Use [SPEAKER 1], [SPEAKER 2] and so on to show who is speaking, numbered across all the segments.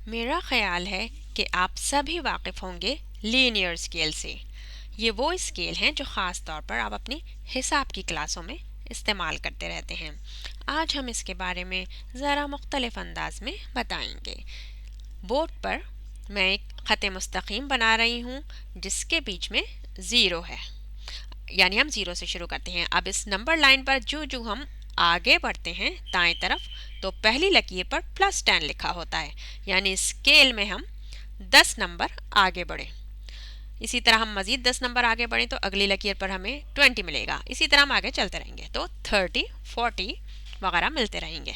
[SPEAKER 1] मेरा ख्याल है कि आप सभी वाकिफ़ होंगे लीनियर स्केल से। ये वो स्केल हैं जो ख़ास तौर पर आप अपनी हिसाब की क्लासों में इस्तेमाल करते रहते हैं। आज हम इसके बारे में ज़रा मुख्तलिफ अंदाज में बताएंगे। बोर्ड पर मैं एक ख़त मुस्तकीम बना रही हूँ जिसके बीच में ज़ीरो है, यानी हम ज़ीरो से शुरू करते हैं। अब इस नंबर लाइन पर जो जो हम आगे बढ़ते हैं दाएं तरफ, तो पहली लकीर पर +10 लिखा होता है, यानी स्केल में हम 10 नंबर आगे बढ़े। इसी तरह हम मज़ीद 10 नंबर आगे बढ़ें तो अगली लकीर पर हमें 20 मिलेगा। इसी तरह हम आगे चलते रहेंगे तो 30, 40 वगैरह मिलते रहेंगे।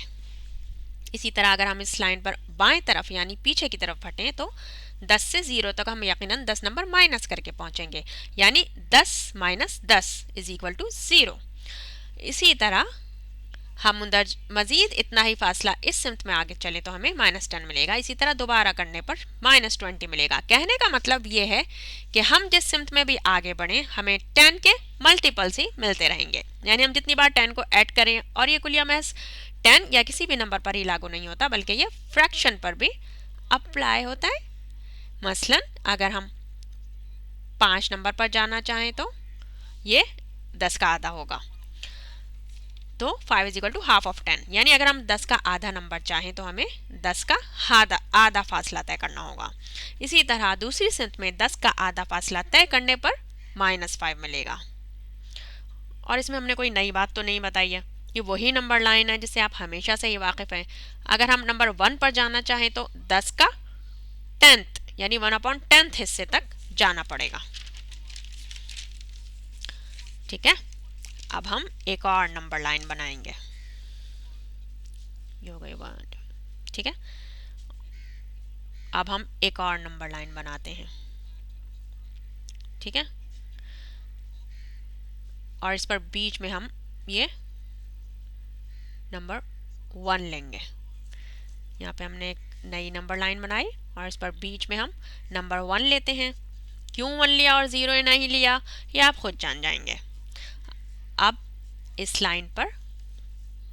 [SPEAKER 1] इसी तरह अगर हम इस लाइन पर बाएं तरफ यानी पीछे की तरफ फटें तो 10 से 0 तक हम यकीनन 10 नंबर माइनस करके पहुंचेंगे, यानी 10 - 10 = 0। इसी तरह हम उधर मजीद इतना ही फासला इस सिमत में आगे चले तो हमें -10 मिलेगा। इसी तरह दोबारा करने पर -20 मिलेगा। कहने का मतलब ये है कि हम जिस सिमत में भी आगे बढ़ें हमें 10 के मल्टीपल्स ही मिलते रहेंगे, यानी हम जितनी बार 10 को ऐड करें, और ये कुलिया महज 10 या किसी भी नंबर पर ही लागू नहीं होता बल्कि ये फ्रैक्शन पर भी अप्लाई होता है। मसलन अगर हम 5 नंबर पर जाना चाहें तो ये 10 का आधा होगा, तो 5 = हाफ ऑफ 10, यानी अगर हम 10 का आधा नंबर चाहें तो हमें 10 का आधा फासला तय करना होगा। इसी तरह दूसरी सिमत में 10 का आधा फासला तय करने पर -5 मिलेगा। और इसमें हमने कोई नई बात तो नहीं बताई है, ये वही नंबर लाइन है जिससे आप हमेशा से ही वाकिफ़ हैं। अगर हम नंबर 1 पर जाना चाहें तो 10 का 10th यानी 1/10 हिस्से तक जाना पड़ेगा। ठीक है, अब हम एक और नंबर लाइन बनाएंगे। ये हो गई 1। ठीक है, अब हम एक और नंबर लाइन बनाते हैं। ठीक है, और इस पर बीच में हम ये नंबर 1 लेंगे। यहाँ पे हमने एक नई नंबर लाइन बनाई और इस पर बीच में हम नंबर 1 लेते हैं। क्यों 1 लिया और 0 नहीं लिया ये आप खुद जान जाएंगे। अब इस लाइन पर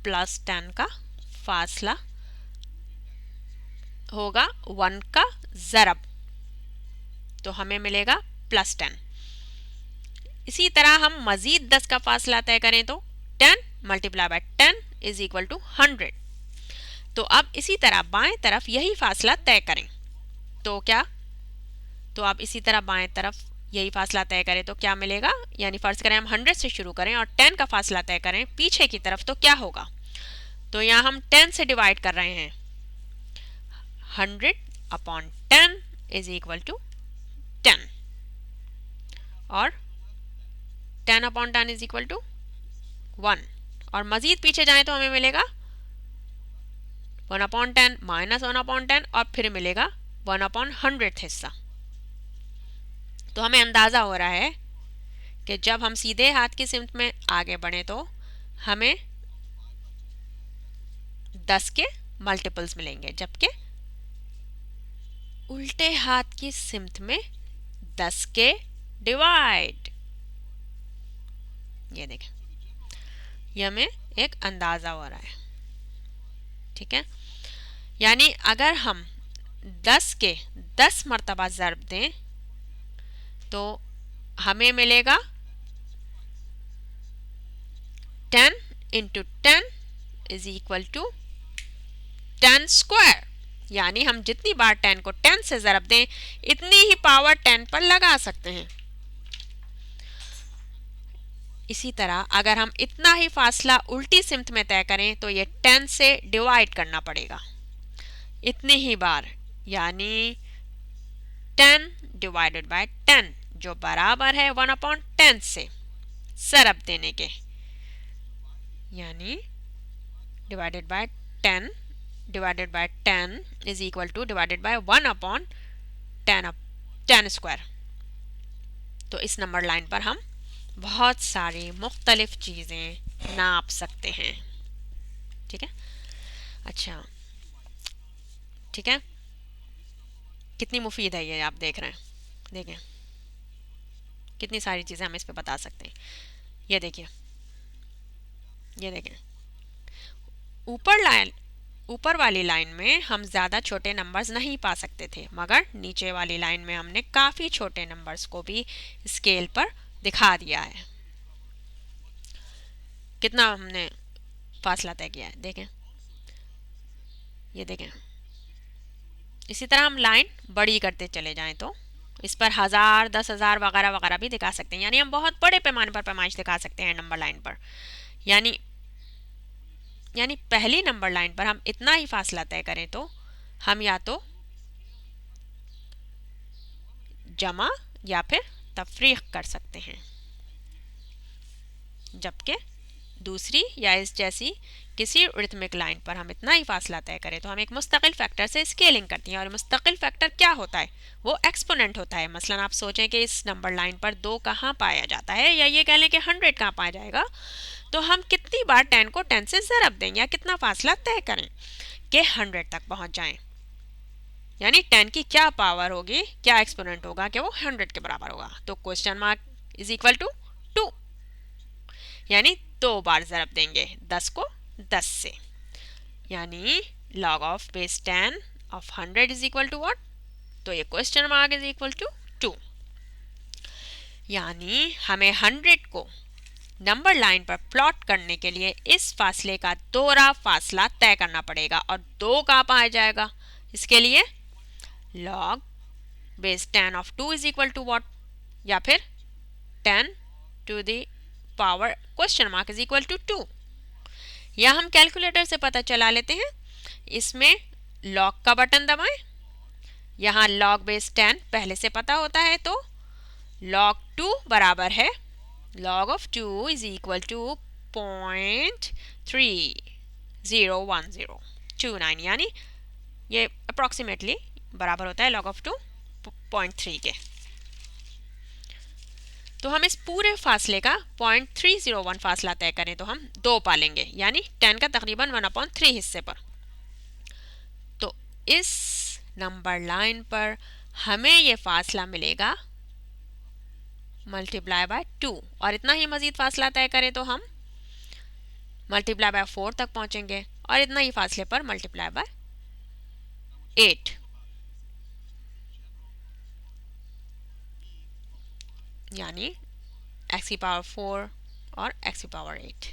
[SPEAKER 1] +10 का फासला होगा 1 का ज़रब, तो हमें मिलेगा +10। इसी तरह हम मजीद 10 का फासला तय करें तो 10 × 10 = 100। तो अब इसी तरह बाएं तरफ यही फासला तय करें तो क्या, तो आप इसी तरह बाएं तरफ यही फासला तय करें तो क्या मिलेगा, यानी फ़र्ज़ करें हम 100 से शुरू करें और 10 का फासला तय करें पीछे की तरफ तो क्या होगा। तो यहाँ हम 10 से डिवाइड कर रहे हैं, 100/10 = 10, और 10/10 = 1। और मजीद पीछे जाएं तो हमें मिलेगा 1/10 -1/10 और फिर मिलेगा 1/100 हिस्सा। तो हमें अंदाज़ा हो रहा है कि जब हम सीधे हाथ की सिमत में आगे बढ़ें तो हमें 10 के मल्टीपल्स मिलेंगे, जबकि उल्टे हाथ की सिमत में 10 के डिवाइड। ये देखें, ये हमें एक अंदाज़ा हो रहा है। ठीक है, यानी अगर हम 10 के 10 मरतबा ज़रब दें तो हमें मिलेगा 10 × 10 = 10 स्क्वायर, यानी हम जितनी बार 10 को 10 से ज़रब दें इतनी ही पावर 10 पर लगा सकते हैं। इसी तरह अगर हम इतना ही फासला उल्टी सिमत में तय करें तो ये 10 से डिवाइड करना पड़ेगा इतनी ही बार, यानी 10 ÷ 10 जो बराबर है 1/10 से ज़रब देने के, यानी divided by 10 divided bye 10 = divided by 1/10 square. तो इस नंबर लाइन पर हम बहुत सारी मुख्तलिफ चीज़ें नाप सकते हैं। ठीक है, अच्छा, ठीक है, कितनी मुफीद है ये आप देख रहे हैं। देखें कितनी सारी चीज़ें हम इस पे बता सकते हैं। ये देखिए, ये देखें ऊपर लाइन ऊपर वाली लाइन में हम ज़्यादा छोटे नंबर्स नहीं पा सकते थे, मगर नीचे वाली लाइन में हमने काफ़ी छोटे नंबर्स को भी स्केल पर दिखा दिया है। कितना हमने फासला तय किया है, देखें, ये देखें। इसी तरह हम लाइन बड़ी करते चले जाएं तो इस पर 1000, 10,000 वगैरह वगैरह भी दिखा सकते हैं, यानी हम बहुत बड़े पैमाने पर पैमाइश दिखा सकते हैं नंबर लाइन पर। यानी पहली नंबर लाइन पर हम इतना ही फासला तय करें तो हम या तो जमा या फिर तफरीक कर सकते हैं, जबकि दूसरी या इस जैसी किसी रिथमिक लाइन पर हम इतना ही फासला तय करें तो हम एक मुस्तकिल फैक्टर से स्केलिंग करती हैं। और मुस्तकिल फैक्टर क्या होता है? वो एक्सपोनेंट होता है। मसलन आप सोचें कि इस नंबर लाइन पर 2 कहाँ पाया जाता है, या ये कह लें कि 100 कहाँ पाया जाएगा, तो हम कितनी बार 10 को 10 से ज़रब दें या कितना फासला तय करें कि 100 तक पहुंच जाएं। यानी 10 की क्या पावर होगी, क्या एक्सपोनेंट होगा कि वो 100 के बराबर होगा। तो question mark is equal to 2, यानी 2 बार ज़रब देंगे 10 को 10 से, यानी log of base 10 of 100 is equal to what? तो ये question mark is equal to 2। यानी हमें 100 को नंबर लाइन पर प्लॉट करने के लिए इस फासले का दोहरा फासला तय करना पड़ेगा। और 2 कहाँ पाया जाएगा? इसके लिए log base 10 of 2 is equal to what, या फिर 10 to the power question mark is equal to 2, या हम कैलकुलेटर से पता चला लेते हैं। इसमें log का बटन दबाएं, यहाँ log बेस 10 पहले से पता होता है, तो log 2 बराबर है log of 2 is equal to 0.301029, यानी ये अप्रॉक्सीमेटली बराबर होता है log ऑफ 2 0.3 के। तो हम इस पूरे फासले का 0.301 फासला तय करें तो हम 2 पालेंगे, यानी 10 का तकरीबन 1/3 हिस्से पर। तो इस नंबर लाइन पर हमें ये फासला मिलेगा मल्टीप्लाई बाय 2, और इतना ही मजीद फासला तय करें तो हम मल्टीप्लाई बाय 4 तक पहुंचेंगे, और इतना ही फासले पर मल्टीप्लाई बाय 8, यानी x की पावर 4 और x की पावर 8।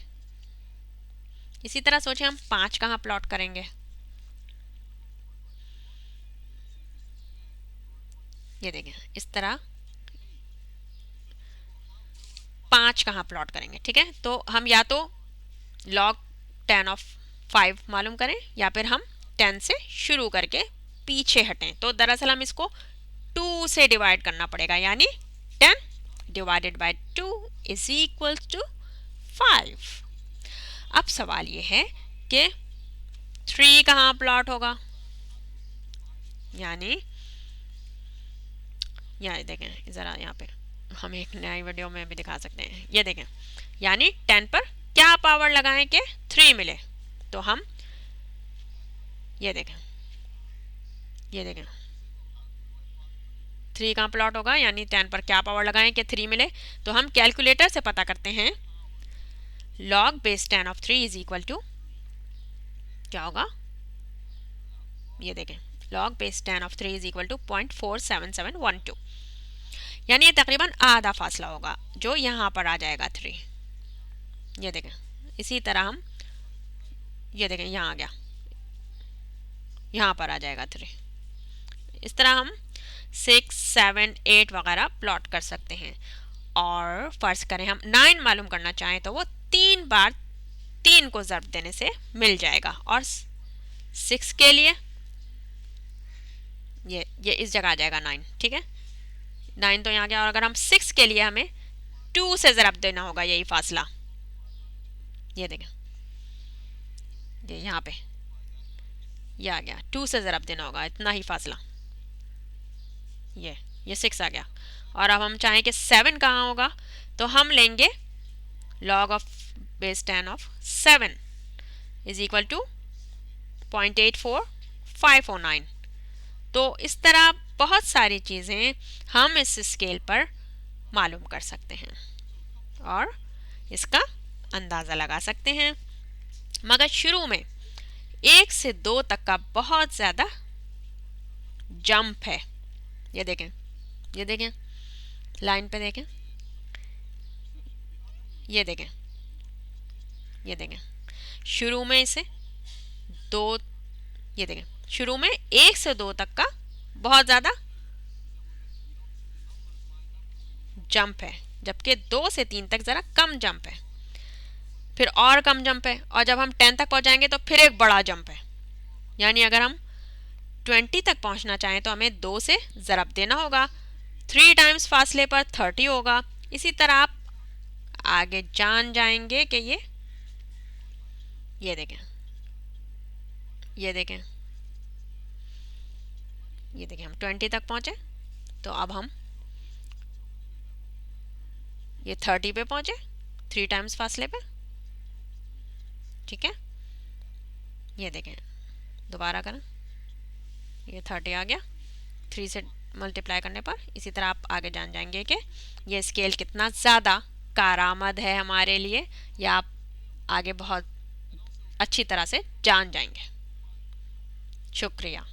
[SPEAKER 1] इसी तरह सोचें हम 5 कहाँ प्लॉट करेंगे। ये देखें, इस तरह 5 कहाँ प्लॉट करेंगे, ठीक है। तो हम या तो log 10 ऑफ 5 मालूम करें, या फिर हम 10 से शुरू करके पीछे हटें। तो दरअसल हम इसको 2 से डिवाइड करना पड़ेगा, यानी 10 divided by 2 is equal to 5। अब सवाल ये है कि 3 कहाँ प्लॉट होगा, यानी यहाँ देखें, ज़रा यहाँ पे हम एक नई वीडियो में भी दिखा सकते हैं। ये देखें, यानी 10 पर क्या पावर लगाएं कि 3 मिले, तो हम ये देखें 3 कहाँ प्लॉट होगा, यानी 10 पर क्या पावर लगाएं कि 3 मिले। तो हम कैलकुलेटर से पता करते हैं log base 10 of 3 is equal to क्या होगा, ये देखें log base 10 of 3 is equal to 0.47712, यानी ये तकरीबन आधा फासला होगा जो यहाँ पर आ जाएगा 3। ये देखें, इसी तरह हम ये देखें यहाँ आ गया, यहाँ पर आ जाएगा 3। इस तरह हम 6, 7, 8 वगैरह प्लॉट कर सकते हैं। और फर्ज करें हम 9 मालूम करना चाहें तो वो 3 बार 3 को ज़रब देने से मिल जाएगा। और 6 के लिए ये इस जगह आ जाएगा 9, ठीक है, 9 तो यहाँ गया। और अगर हम 6 के लिए हमें 2 से ज़रब देना होगा, यही फासला, ये देखें, ये यहाँ पे ये आ गया, 2 से ज़रब देना होगा, इतना ही फासला, ये 6 आ गया। और अब हम चाहें कि 7 कहाँ होगा, तो हम लेंगे log of base 10 of 7 is equal to 0.84509। तो इस तरह बहुत सारी चीज़ें हम इस स्केल पर मालूम कर सकते हैं और इसका अंदाज़ा लगा सकते हैं। मगर शुरू में 1 से 2 तक का बहुत ज़्यादा जंप है। ये देखें, ये देखें, लाइन पे देखें, ये देखें, ये देखें, शुरू में इसे 2, ये देखें, शुरू में 1 से 2 तक का बहुत ज़्यादा जंप है, जबकि 2 से 3 तक ज़रा कम जंप है, फिर और कम जंप है, और जब हम 10 तक पहुंच जाएंगे तो फिर एक बड़ा जंप है। यानी अगर हम 20 तक पहुंचना चाहें तो हमें 2 से ज़रब देना होगा, 3 टाइम्स फासले पर 30 होगा। इसी तरह आप आगे जान जाएंगे कि ये देखें, ये देखें, ये देखें, हम 20 तक पहुंचे, तो अब हम ये 30 पे पहुंचे, 3 टाइम्स फासले पे। ठीक है, ये देखें, दोबारा करें, ये 30 आ गया 3 से मल्टीप्लाई करने पर। इसी तरह आप आगे जान जाएंगे कि ये स्केल कितना ज़्यादा कारआमद है हमारे लिए, या आप आगे बहुत अच्छी तरह से जान जाएंगे। शुक्रिया।